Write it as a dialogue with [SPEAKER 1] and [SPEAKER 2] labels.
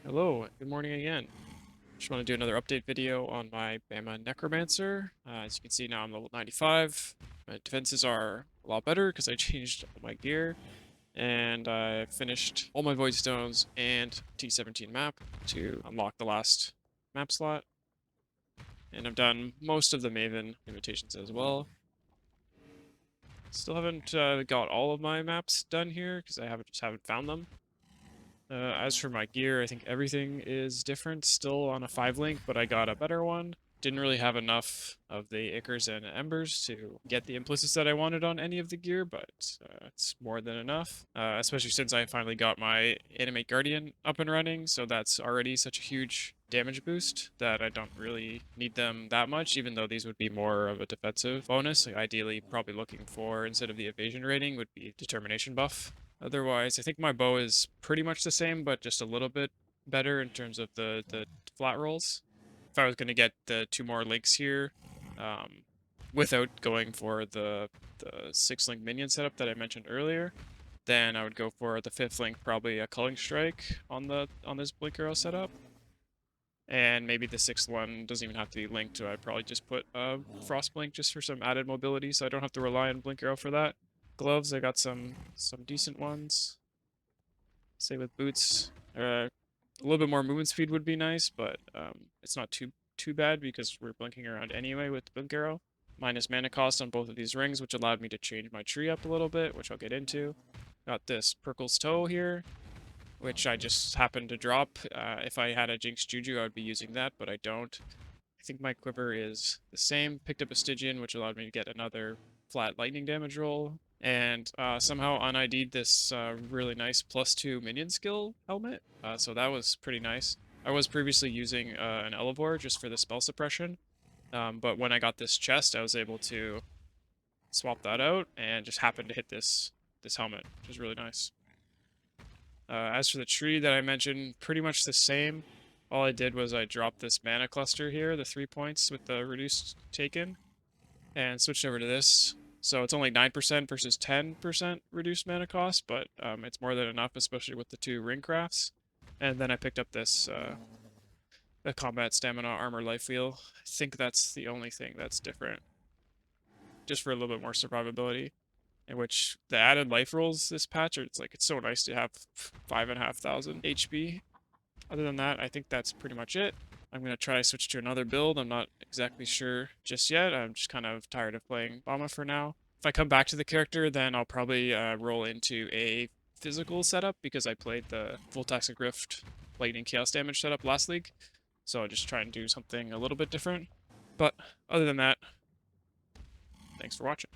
[SPEAKER 1] Hello, good morning again. Just want to do another update video on my BAMA Necromancer. As you can see now I'm level 95. My defenses are a lot better because I changed all my gear. And I finished all my Void Stones and T17 map to unlock the last map slot. And I've done most of the Maven invitations as well. Still haven't got all of my maps done here because I haven't found them. As for my gear, I think everything is different. Still on a 5-link, but I got a better one. Didn't really have enough of the Ichors and Embers to get the implicits that I wanted on any of the gear, but it's more than enough. Especially since I finally got my Animate Guardian up and running, so that's already such a huge damage boost that I don't really need them that much, even though these would be more of a defensive bonus. Like ideally, probably looking for, instead of the evasion rating, would be determination buff. Otherwise, I think my bow is pretty much the same, but just a little bit better in terms of the flat rolls. If I was going to get the 2 more links here, um, without going for the 6-link minion setup that I mentioned earlier, then I would go for the 5th link, probably a Culling Strike on this Blink Arrow setup. And maybe the 6th one doesn't even have to be linked, so I'd probably just put Frost Blink just for some added mobility, so I don't have to rely on Blink Arrow for that. Gloves, I got some decent ones. Say with boots, a little bit more movement speed would be nice, but it's not too bad because we're blinking around anyway with the Blink Arrow. Minus mana cost on both of these rings, which allowed me to change my tree up a little bit, which I'll get into. Got this Perkle's Toe here, which I just happened to drop. If I had a Jinx Juju, I would be using that, but I don't. I think my quiver is the same. Picked up a Stygian, which allowed me to get another flat lightning damage roll. And somehow un-ID'd this really nice +2 minion skill helmet. So that was pretty nice. I was previously using an Elevore just for the spell suppression. But when I got this chest, I was able to swap that out and just happened to hit this helmet, which is really nice. As for the tree that I mentioned, pretty much the same. All I did was I dropped this mana cluster here, the 3 points with the reduced taken, and switched over to this. So it's only 9% versus 10% reduced mana cost, but it's more than enough, especially with the 2 ring crafts. And then I picked up this the combat stamina armor life wheel. I think that's the only thing that's different, just for a little bit more survivability. In which the added life rolls this patch, it's so nice to have 5,500 HP. Other than that, I think that's pretty much it. I'm going to try to switch to another build. I'm not exactly sure just yet. I'm just kind of tired of playing BAMA for now. If I come back to the character, then I'll probably roll into a physical setup because I played the Full Toxic Rift Lightning Chaos Damage setup last league. So I'll just try and do something a little bit different. But other than that, thanks for watching.